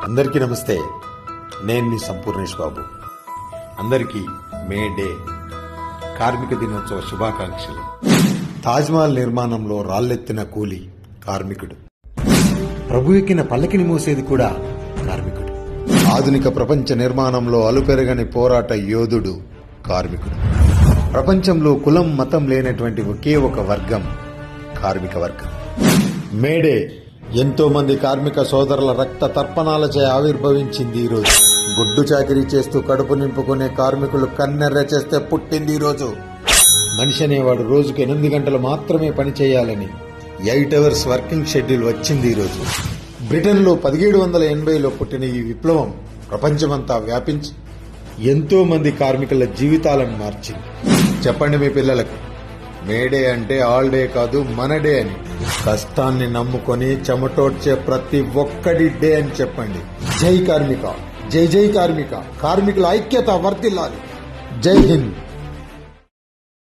అందరికీ నమస్తే. నేను మీ సంపూర్ణేష్ బాబు. అందరికీ మే డే కార్మిక దినోత్సవ శుభాకాంక్షలు. తాజ్మహల్ నిర్మాణంలో రాళ్లెత్తిన కూలి కార్మికుడు. ప్రభు ఎక్కిన పల్లకిని మోసేది కూడా కార్మికుడు. ఆధునిక ప్రపంచ నిర్మాణంలో అలుపెరగని పోరాట యోధుడు కార్మికుడు. ప్రపంచంలో కులం మతం లేనటువంటి ఒకే ఒక వర్గం కార్మిక వర్గం. మేడే ఎంతో మంది కార్మిక సోదరుల రక్త తర్పణాలచే ఆవిర్భవించింది ఈరోజు. గుడ్డు చాకిరీ చేస్తూ కడుపు నింపుకునే కార్మికులు కన్నెర్ర చేస్తే పుట్టింది ఈరోజు. మనిషి అనేవాడు రోజుకు 8 గంటలు మాత్రమే పని చేయాలని 8 అవర్స్ వర్కింగ్ షెడ్యూల్ వచ్చింది ఈరోజు. బ్రిటన్లో 1780లో పుట్టిన ఈ విప్లవం ప్రపంచమంతా వ్యాపించి ఎంతో మంది కార్మికుల జీవితాలను మార్చింది. చెప్పండి మీ పిల్లలకు, మేడే అంటే ఆల్ డే కాదు మన డే అని. కష్టాన్ని నమ్ముకొని చెమటోడ్చే ప్రతి ఒక్కడి డే అని చెప్పండి. జై కార్మిక, జై జై కార్మిక, కార్మికుల ఐక్యత వర్ధిల్లాలి. జై హింద్.